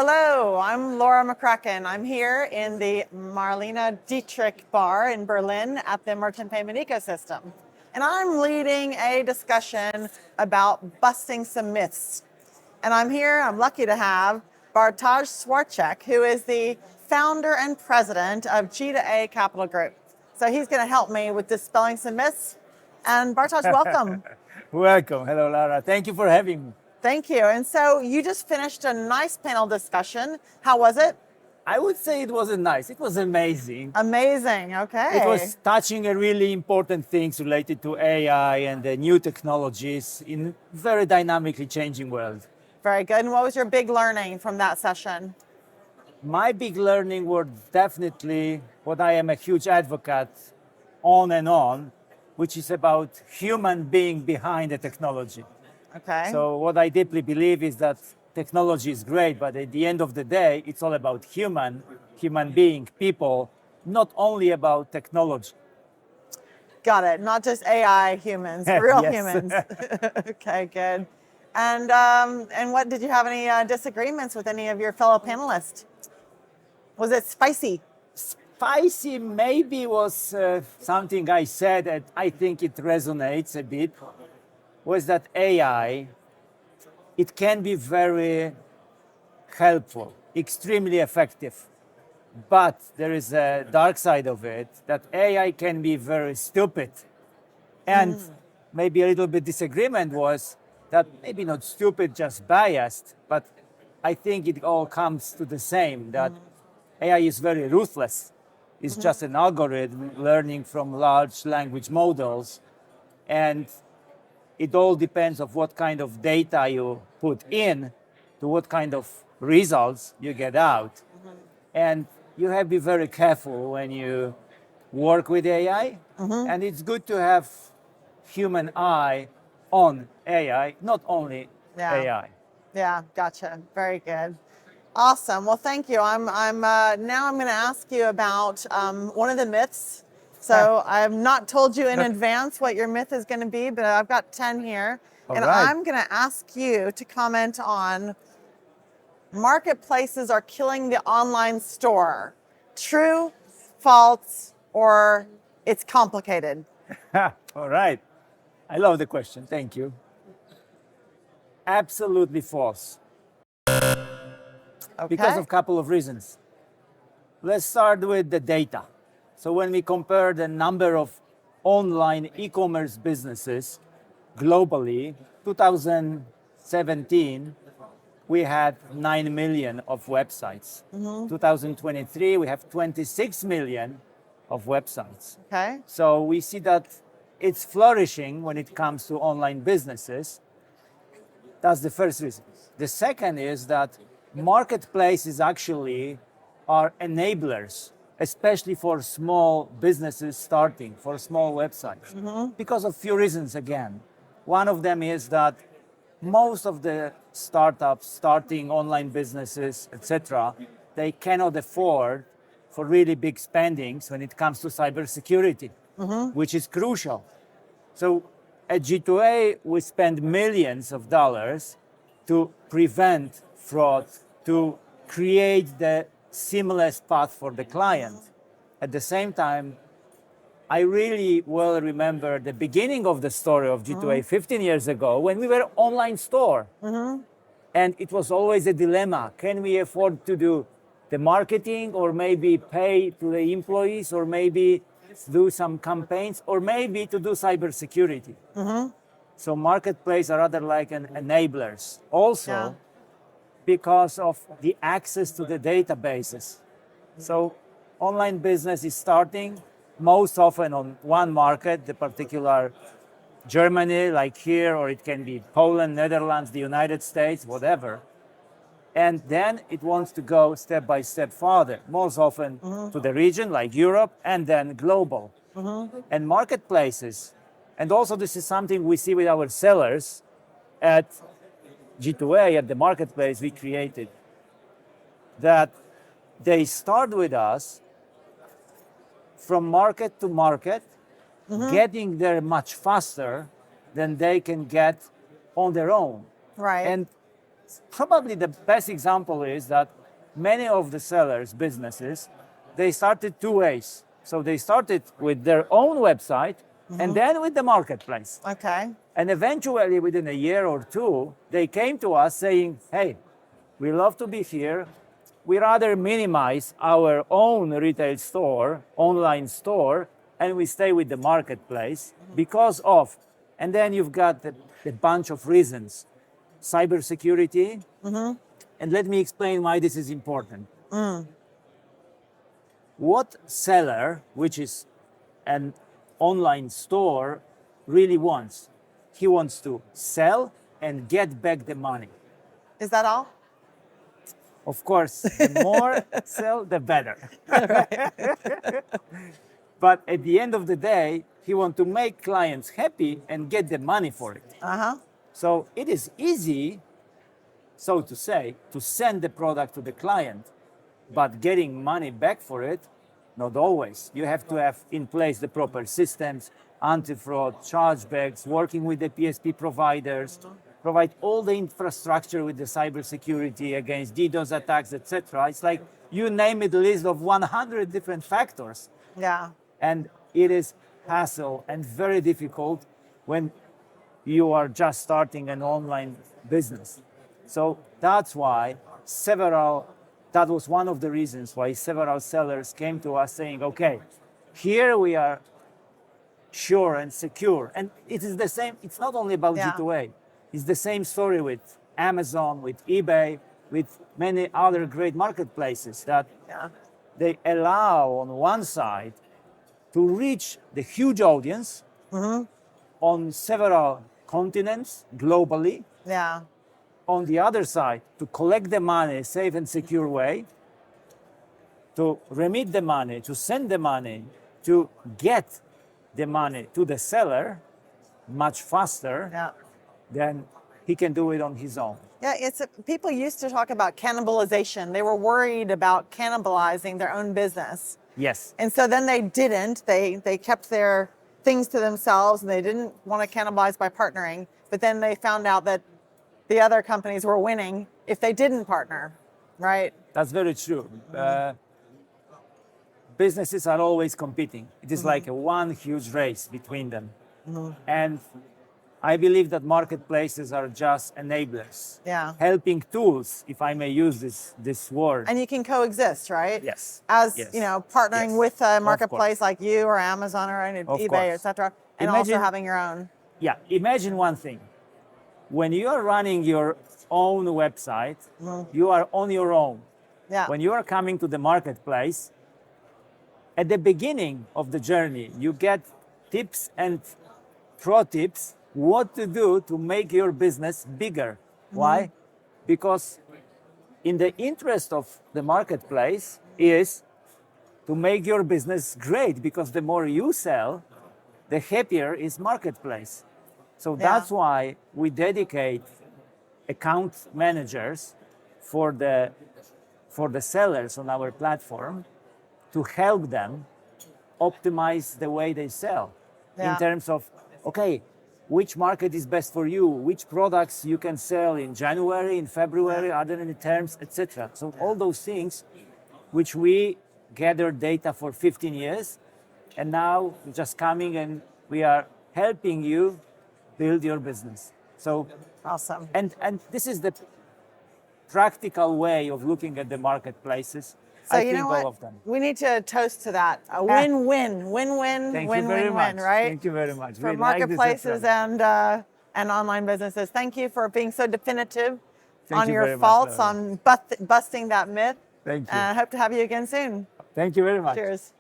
Hello, I'm Laura McCracken. I'm here in the Marlene Dietrich bar in Berlin at the Merchant Payment Ecosystem. And I'm leading a discussion about busting some myths. And I'm lucky to have Bartosz Skwarczek, who is the founder and president of G2A Capital Group. So he's going to help me with dispelling some myths. And Bartosz, welcome. Welcome. Hello, Laura. Thank you for having me. Thank you. And so you just finished a nice panel discussion. How was it? I would say it wasn't nice. It was amazing. Amazing. Okay. It was touching a really important things related to AI and the new technologies in very dynamically changing world. Very good. And what was your big learning from that session? My big learning were definitely what I am a huge advocate on, which is about human being behind the technology. Okay. So what I deeply believe is that technology is great, but at the end of the day, it's all about human being, people, not only about technology. Got it. Not just AI humans, real Yes. humans. Okay, good. And what did you have any disagreements with any of your fellow panelists? Was it spicy? Spicy maybe was something I said that I think it resonates a bit, was that AI, it can be very helpful, extremely effective. But there is a dark side of it, that AI can be very stupid. And maybe a little bit disagreement was that maybe not stupid, just biased, but I think it all comes to the same, that AI is very ruthless. It's just an algorithm learning from large language models. And it all depends on what kind of data you put in to what kind of results you get out. And you have to be very careful when you work with AI. And it's good to have human eye on AI, not only AI. Yeah, gotcha. Very good. Awesome. Well, thank you. Now I'm going to ask you about one of the myths. So I have not told you in advance what your myth is going to be, but I've got 10 here. And right. I'm going to ask you to comment on marketplaces are killing the online store. True, false, or it's complicated? All right. I love the question. Thank you. Absolutely false. Okay. Because of a couple of reasons. Let's start with the data. So when we compare the number of online e-commerce businesses globally, 2017, we had 9 million of websites. 2023, we have 26 million of websites. Okay. So we see that it's flourishing when it comes to online businesses. That's the first reason. The second is that marketplaces actually are enablers, especially for small businesses starting, for small websites, because of few reasons again. One of them is that most of the startups starting online businesses, etc., they cannot afford for really big spendings when it comes to cybersecurity, which is crucial. So at G2A, we spend millions of dollars to prevent fraud, to create the seamless path for the client. At the same time, I really well remember the beginning of the story of G2A 15 years ago when we were an online store. And it was always a dilemma. Can we afford to do the marketing, or maybe pay to the employees, or maybe do some campaigns, or maybe to do cybersecurity? So marketplaces are rather like an enablers. Also, because of the access to the databases. So online business is starting most often on one market, the particular Germany, like here, or it can be Poland, Netherlands, the United States, whatever. And then it wants to go step by step further, most often to the region like Europe, and then global. And marketplaces, and also this is something we see with our sellers at G2A, at the marketplace we created, that they start with us from market to market, getting there much faster than they can get on their own. Right. And probably the best example is that many of the sellers, businesses, they started two ways. So they started with their own website and then with the marketplace. Okay. And eventually, within a year or two, they came to us saying, hey, we love to be here. We rather minimize our own retail store, online store, and we stay with the marketplace because of, and then you've got the bunch of reasons. Cybersecurity, and let me explain why this is important. What seller, which is an online store, really wants? He wants to sell and get back the money. Is that all? Of course, the more sell, the better. But at the end of the day, he wants to make clients happy and get the money for it. So it is easy, so to say, to send the product to the client, but getting money back for it, not always. You have to have in place the proper systems, anti-fraud, chargebacks, working with the PSP providers, provide all the infrastructure with the cybersecurity against DDoS attacks, etc. It's like you name it, a list of 100 different factors. Yeah. And it is hassle and very difficult when you are just starting an online business. So that's why that was one of the reasons why several sellers came to us saying, okay, here we are sure and secure. And it is the same, it's not only about G2A, it's the same story with Amazon, with eBay, with many other great marketplaces that they allow on one side to reach the huge audience on several continents globally. Yeah. On the other side, to collect the money safe and secure way, to remit the money, to send the money, to get the money to the seller much faster than he can do it on his own. Yeah, people used to talk about cannibalization. They were worried about cannibalizing their own business. Yes. And so then they didn't. They kept their things to themselves and they didn't want to cannibalize by partnering. But then they found out that the other companies were winning if they didn't partner, right? That's very true. Businesses are always competing. It is like a one huge race between them. And I believe that marketplaces are just enablers, helping tools, if I may use this word. And you can coexist, right? Yes. As you know, partnering with a marketplace like you or Amazon or eBay, etc., and also having your own. Yeah. Imagine one thing: when you are running your own website, you are on your own. Yeah. When you are coming to the marketplace, at the beginning of the journey, you get tips and pro tips what to do to make your business bigger. Why? Because in the interest of the marketplace is to make your business great, because the more you sell, the happier is marketplace. So that's why we dedicate account managers for the sellers on our platform to help them optimize the way they sell in terms of, okay, which market is best for you, which products you can sell in January, in February, other any terms, etc. So all those things which we gathered data for 15 years, and now just coming and we are helping you build your business. So awesome. And this is the practical way of looking at the marketplaces. So I you think know what? all of them. We need to toast to that. A win-win, win-win, win-win-win, right? Thank you very much. For marketplaces and online businesses. Thank you for being so definitive on your faults, on busting that myth. Thank you. And I hope to have you again soon. Thank you very much. Cheers.